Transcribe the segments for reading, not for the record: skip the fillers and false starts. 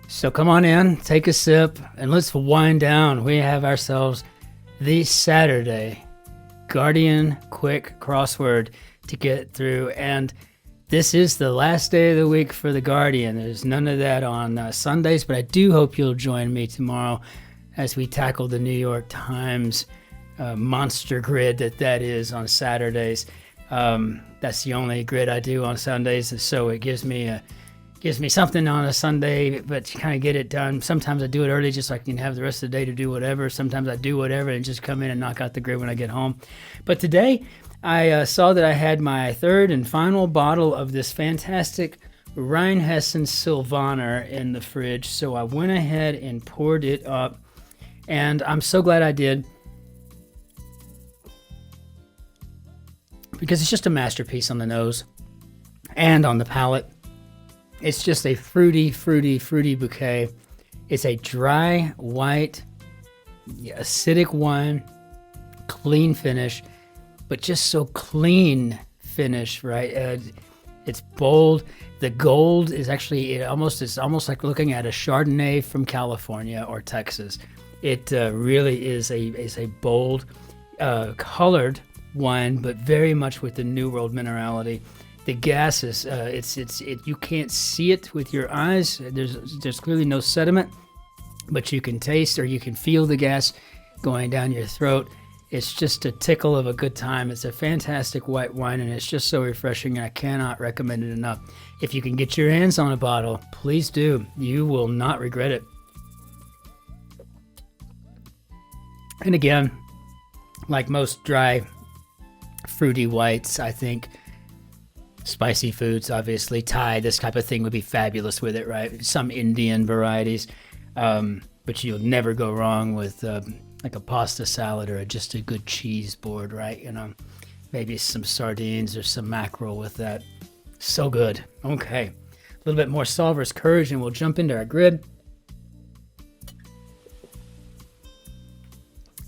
So come on in, take a sip, and let's wind down. We have ourselves the Saturday Guardian Quick Crossword to get through, and this is the last day of the week for the Guardian. There's none of that on Sundays, but I do hope you'll join me tomorrow as we tackle the New York Times monster grid that is on Saturdays. That's the only grid I do on Sundays, so it gives me something on a Sunday, but to kind of get it done. Sometimes I do it early just so I can have the rest of the day to do whatever. Sometimes I do whatever and just come in and knock out the grid when I get home. But today I saw that I had my third and final bottle of this fantastic Rheinhessen Sylvaner in the fridge, so I went ahead and poured it up, and I'm so glad I did, because it's just a masterpiece on the nose and on the palate. It's just a fruity bouquet. It's a dry, white, acidic wine, clean finish, but just so clean finish, right? It's bold. The gold is actually, it's almost like looking at a Chardonnay from California or Texas. It really is a bold, colored wine, but very much with the New World minerality. The gas is, you can't see it with your eyes. There's clearly no sediment, but you can taste or you can feel the gas going down your throat. It's just a tickle of a good time. It's a fantastic white wine, and it's just so refreshing. I cannot recommend it enough. If you can get your hands on a bottle, please do. You will not regret it. And again, like most dry, fruity whites, I think spicy foods, obviously, Thai, this type of thing would be fabulous with it, right? Some Indian varieties, but you'll never go wrong with like a pasta salad or just a good cheese board, right? You know, maybe some sardines or some mackerel with that. So good. Okay, a little bit more Solver's Courage, and we'll jump into our grid.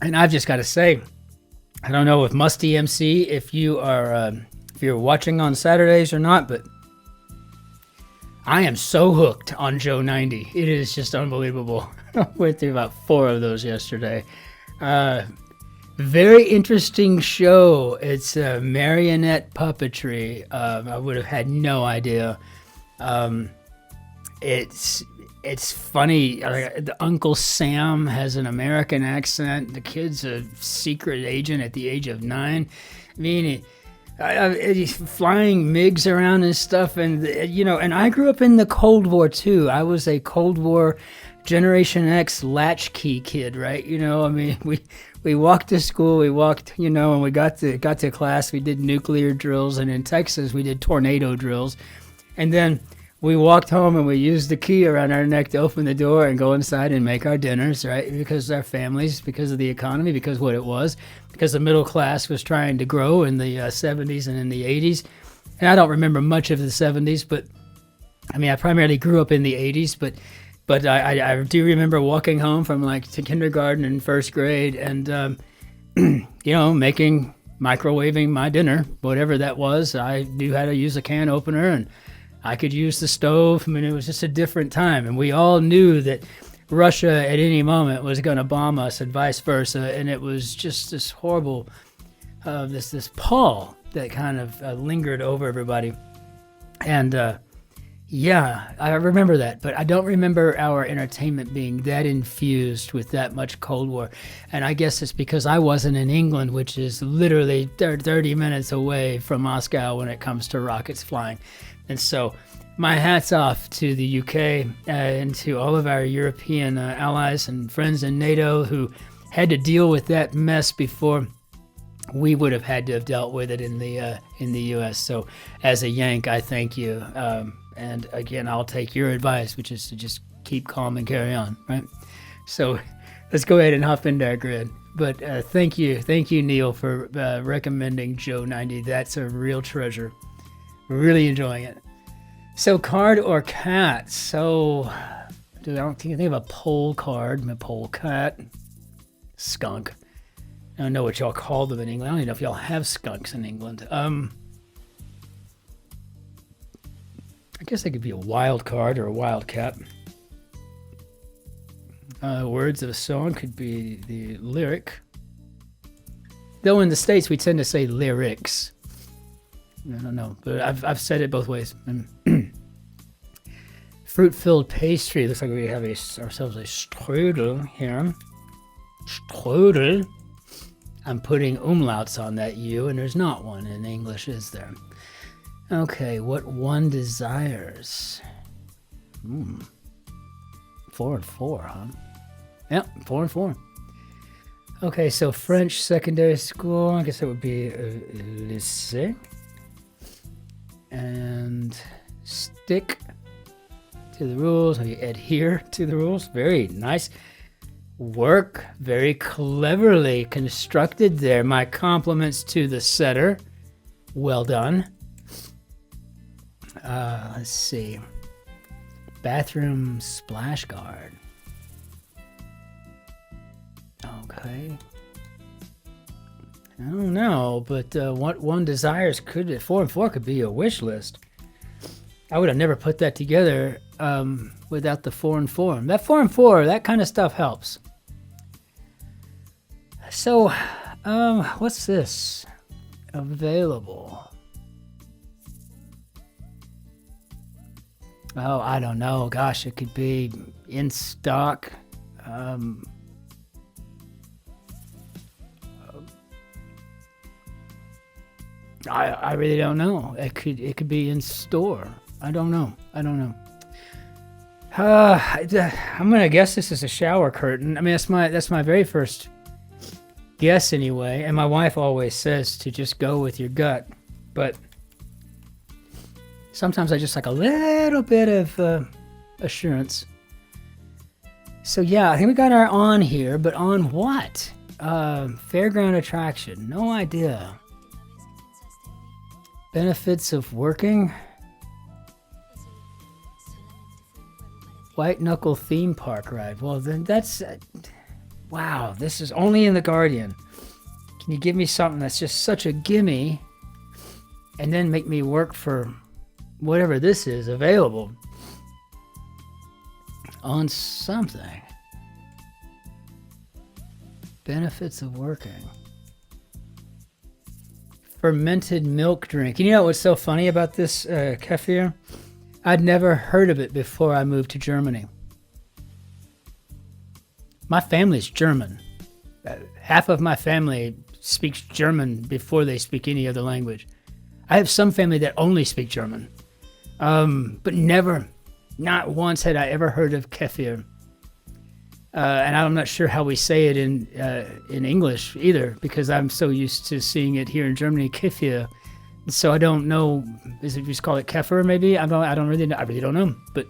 And I've just got to say, I don't know if Musty MC, if you're watching on Saturdays or not, but I am so hooked on Joe 90. It is just unbelievable. I went through about 4 of those yesterday. Very interesting show. It's marionette puppetry. I would have had no idea. It's funny. The Uncle Sam has an American accent. The kid's a secret agent at the age of 9. I mean, he's flying MiGs around and stuff, and and I grew up in the Cold War too. I was a Cold War Generation X latchkey kid, right? I mean, we walked to school, and we got to class. We did nuclear drills, and in Texas we did tornado drills, and then we walked home and we used the key around our neck to open the door and go inside and make our dinners, right? Because our families, because of the economy, because what it was, because the middle class was trying to grow in the 70s and in the 80s. And I don't remember much of the 70s, but I mean, I primarily grew up in the 80s, but I do remember walking home from to kindergarten and first grade and, microwaving my dinner, whatever that was. I knew how to use a can opener, and I could use the stove. I mean, it was just a different time. And we all knew that Russia at any moment was going to bomb us and vice versa. And it was just this horrible, this pall that kind of lingered over everybody. And I remember that. But I don't remember our entertainment being that infused with that much Cold War. And I guess it's because I wasn't in England, which is literally 30 minutes away from Moscow when it comes to rockets flying. And so my hat's off to the UK and to all of our European allies and friends in NATO who had to deal with that mess before we would have had to have dealt with it in the US. So as a Yank, I thank you. And again, I'll take your advice, which is to just keep calm and carry on, right? So let's go ahead and hop into our grid. But thank you, Neil, for recommending Joe 90. That's a real treasure. Really enjoying it. So card or cat? So I don't think of a pole card, a pole cat, skunk. I don't know what y'all call them in England. I don't even know if y'all have skunks in England. I guess they could be a wild card or a wildcat. Words of a song could be the lyric. Though in the States we tend to say lyrics. I don't know, but I've said it both ways. Fruit-filled pastry. Looks like we have ourselves a strudel here. Strudel. I'm putting umlauts on that U, and there's not one in English, is there? Okay, what one desires? 4 and 4, huh? Yep, 4 and 4. Okay, so French secondary school. I guess it would be lycée. And stick to the rules. You adhere to the rules. Very nice. Work, very cleverly constructed there. My compliments to the setter. Well done. Let's see. Bathroom splash guard. Okay. I don't know, but what one desires could 4 and 4 could be a wish list. I would have never put that together without the 4 and 4. That 4 and 4, that kind of stuff helps. So, what's this? Available. Oh, I don't know. Gosh, it could be in stock. I really don't know. It could be in store. I don't know. I'm gonna guess this is a shower curtain. I mean, that's my very first guess anyway. And my wife always says to just go with your gut, but sometimes I just like a little bit of assurance. So yeah, I think we got our on here, but on what? Fairground attraction. No idea. Benefits of working. White Knuckle theme park ride. Well, then that's... wow, this is only in The Guardian. Can you give me something that's just such a gimme and then make me work for whatever this is available on something? Benefits of working. Fermented milk drink. You know what's so funny about this kefir? I'd never heard of it before I moved to Germany. My family's German. Half of my family speaks German before they speak any other language. I have some family that only speak German. But never, not once had I ever heard of kefir. And I'm not sure how we say it in English either, because I'm so used to seeing it here in Germany, kefir. So I don't know. Is it just call it kefir? Maybe I don't really know. I really don't know. But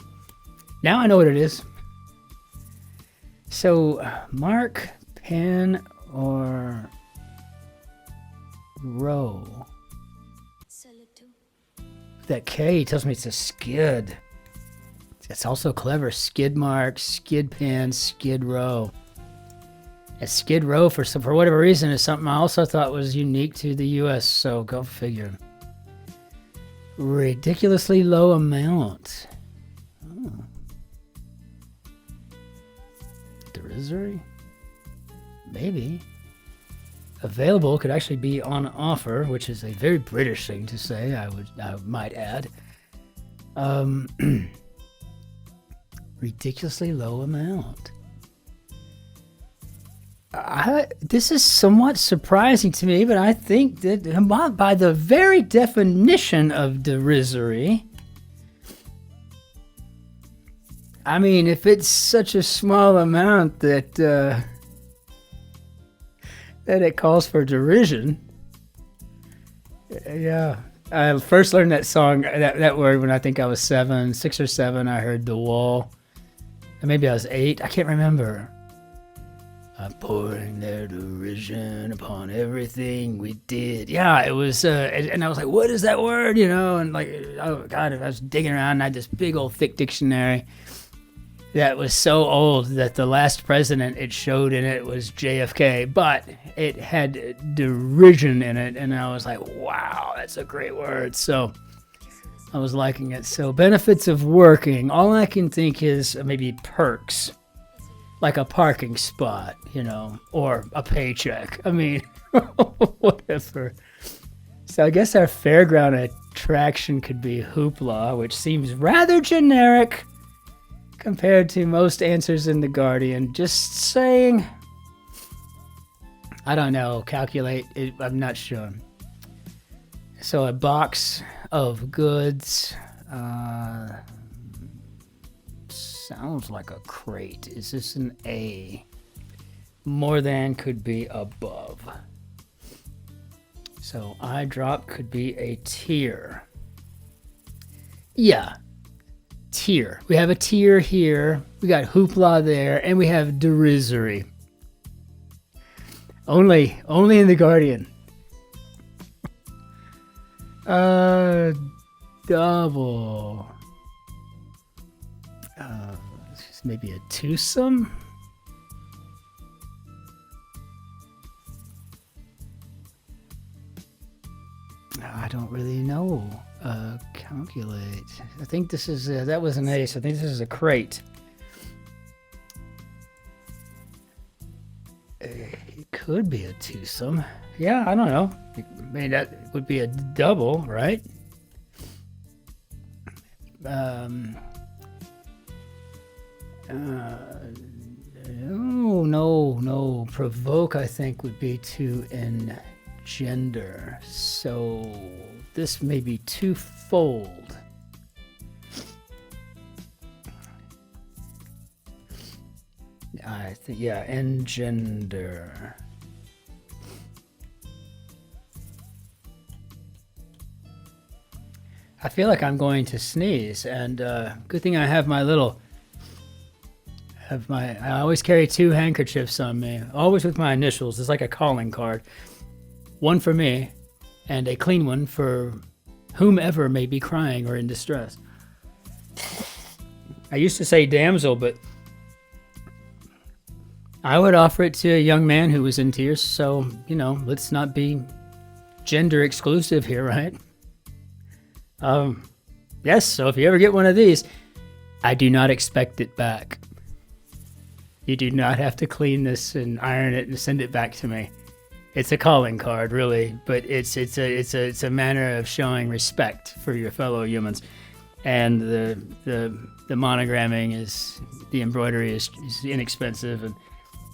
now I know what it is. So mark, pen, or row. That K tells me it's a skid. It's also clever. Skid mark, skid pen, skid row. A skid row for whatever reason is something I also thought was unique to the U.S. So go figure. Ridiculously low amount. Oh. Derisory? Maybe. Available could actually be on offer, which is a very British thing to say. I might add. Ridiculously low amount. This is somewhat surprising to me, but I think that by the very definition of derisory, I mean, if it's such a small amount that that it calls for derision, yeah. I first learned that song, that word, when I think I was 6 or 7. I heard The Wall, and maybe I was 8. I can't remember. Pouring their derision upon everything we did. Yeah, it was, and I was like, what is that word? You know, and like, oh God, I was digging around and I had this big old thick dictionary that was so old that the last president it showed in it was JFK, but it had derision in it, and I was like, wow, that's a great word. So I was liking it. So benefits of working. All I can think is maybe perks. Like a parking spot, you know, or a paycheck. I mean, whatever. So I guess our fairground attraction could be hoopla, which seems rather generic compared to most answers in The Guardian. Just saying. I don't know. Calculate. I'm not sure. So a box of goods. Sounds like a crate. Is this an A? More than could be above. So I drop could be a tier. Yeah. Tier. We have a tier here. We got hoopla there. And we have derisory. Only in The Guardian. Double. Maybe a twosome? I don't really know. Calculate. I think this is, that was an ace. I think this is a crate. It could be a twosome. Yeah, I don't know. I mean, that would be a double, right? No. Provoke, I think, would be to engender. So this may be twofold. I think, yeah, engender. I feel like I'm going to sneeze, and good thing I have my little. I always carry 2 handkerchiefs on me, always with my initials. It's like a calling card. One for me, and a clean one for whomever may be crying or in distress. I used to say damsel, but I would offer it to a young man who was in tears. So, you know, let's not be gender exclusive here, right? Yes, so if you ever get one of these, I do not expect it back. You do not have to clean this and iron it and send it back to me. It's a calling card, really, but it's a manner of showing respect for your fellow humans. And the monogramming is, the embroidery is inexpensive, and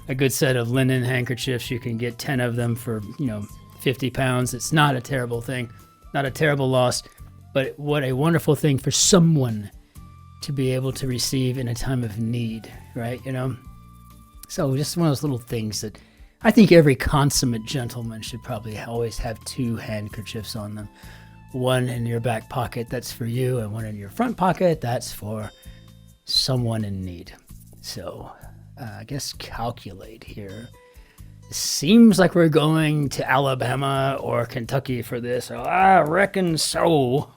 a good set of linen handkerchiefs, you can get 10 of them for, you know, 50 pounds. It's not a terrible thing, not a terrible loss, but what a wonderful thing for someone to be able to receive in a time of need, right? You know? So just one of those little things that I think every consummate gentleman should probably always have 2 handkerchiefs on them. One in your back pocket, that's for you, and one in your front pocket, that's for someone in need. So I guess calculate here. Seems like we're going to Alabama or Kentucky for this. I reckon so.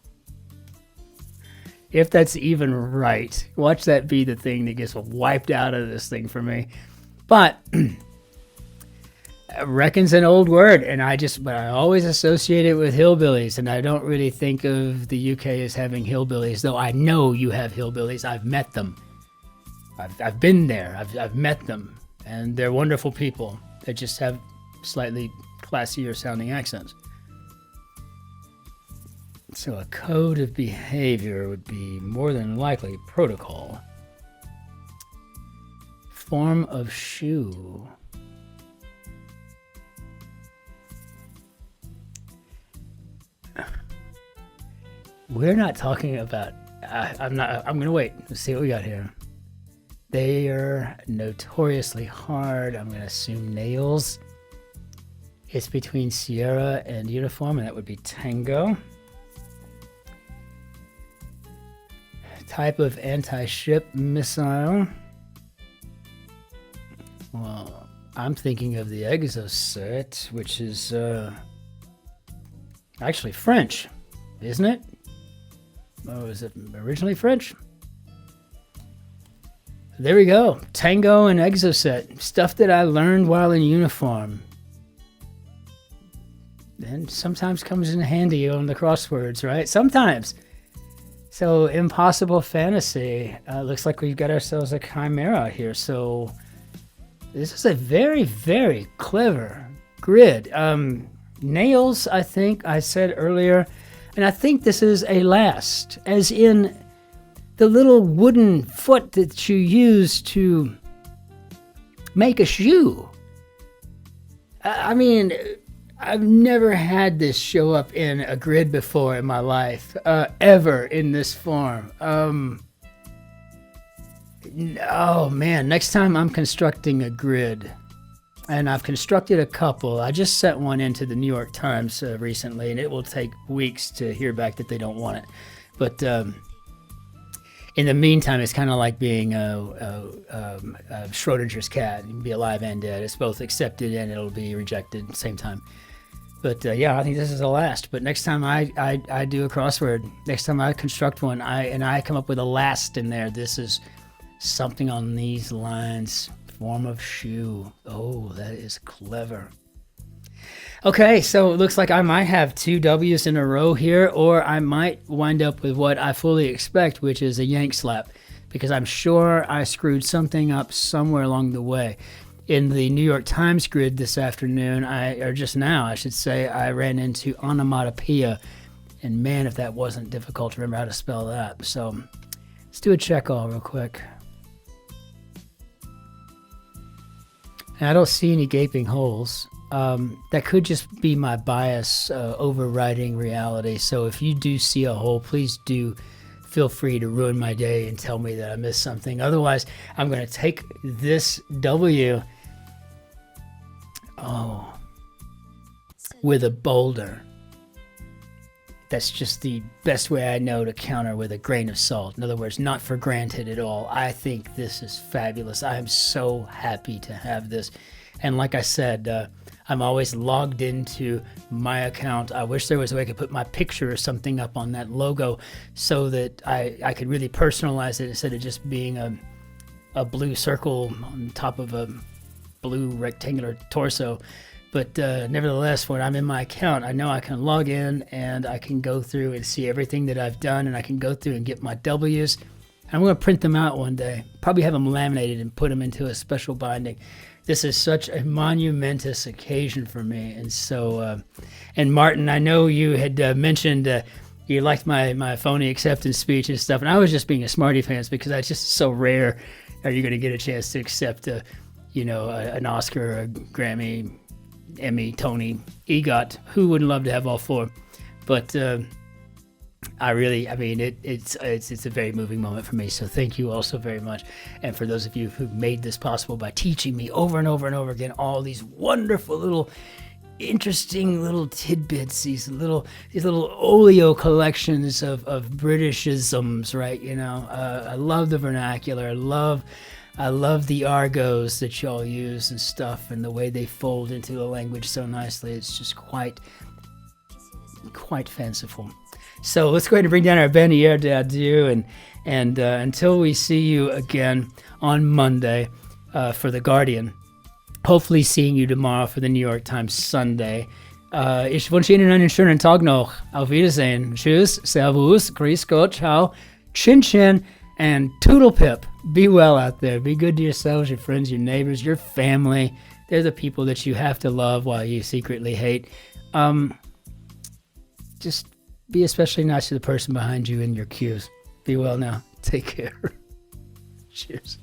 If that's even right. Watch that be the thing that gets wiped out of this thing for me. But reckon's an old word, and but I always associate it with hillbillies, and I don't really think of the UK as having hillbillies, though I know you have hillbillies. I've met them. I've been there. I've met them, and they're wonderful people. They just have slightly classier sounding accents. So a code of behavior would be more than likely protocol. Form of shoe. We're not talking about, I'm going to wait. Let's see what we got here. They are notoriously hard. I'm going to assume nails. It's between Sierra and uniform, and that would be tango. Type of anti-ship missile. Well, I'm thinking of the Exocet, which is actually French, isn't it? Oh, is it originally French? There we go. Tango and Exocet. Stuff that I learned while in uniform. And sometimes comes in handy on the crosswords, right? Sometimes. So Impossible Fantasy. Looks like we've got ourselves a chimera here. So this is a very, very clever grid. Nails, I think I said earlier, and I think this is a last, as in the little wooden foot that you use to make a shoe. I mean, I've never had this show up in a grid before in my life, ever in this form. Oh man, next time I'm constructing a grid, and I've constructed a couple. I just sent one into the New York Times recently, and it will take weeks to hear back that they don't want it. But in the meantime, it's kind of like being Schrodinger's cat. You can be alive and dead. It's both accepted and it'll be rejected at the same time. But yeah, I think this is the last. But next time I do a crossword, next time I construct one, I come up with a last in there. This is something on these lines, form of shoe. Oh, that is clever. Okay, so it looks like I might have 2 W's in a row here, or I might wind up with what I fully expect, which is a yank slap, because I'm sure I screwed something up somewhere along the way. In the New York Times grid this afternoon, or just now, I should say, I ran into onomatopoeia, and man, if that wasn't difficult to remember how to spell that. So let's do a check all real quick. And I don't see any gaping holes. That could just be my bias overriding reality. So if you do see a hole, please do feel free to ruin my day and tell me that I missed something. Otherwise, I'm going to take this W with a boulder. That's just the best way I know to counter with a grain of salt. In other words, not for granted at all. I think this is fabulous. I am so happy to have this. And like I said, I'm always logged into my account. I wish there was a way I could put my picture or something up on that logo so that I could really personalize it instead of just being a blue circle on top of a blue rectangular torso. But nevertheless, when I'm in my account, I know I can log in and I can go through and see everything that I've done, and I can go through and get my W's. I'm going to print them out one day, probably have them laminated and put them into a special binding. This is such a monumentous occasion for me. And so, and Martin, I know you had mentioned you liked my phony acceptance speech and stuff, and I was just being a smarty pants because it's just so rare are you going to get a chance to accept an Oscar, a Grammy, Emmy, Tony, EGOT. Who wouldn't love to have all 4? But it's a very moving moment for me. So thank you all so very much. And for those of you who made this possible by teaching me over and over and over again all these wonderful little interesting little tidbits, these little oleo collections of Britishisms, right? I love the vernacular. I love the argos that y'all use and stuff, and the way they fold into the language so nicely. It's just quite fanciful. So let's go ahead and bring down our bannière d'adieu, and until we see you again on Monday for The Guardian, hopefully seeing you tomorrow for the New York Times Sunday. Ich wünsche Ihnen einen schönen Tag noch. Auf Wiedersehen. Tschüss, Servus, Grüß Gott, ciao, Cin-Cin, and Toodle Pip. Be well out there. Be good to yourselves, your friends, your neighbors, your family. They're the people that you have to love while you secretly hate. Just be especially nice to the person behind you in your queues. Be well now. Take care. Cheers.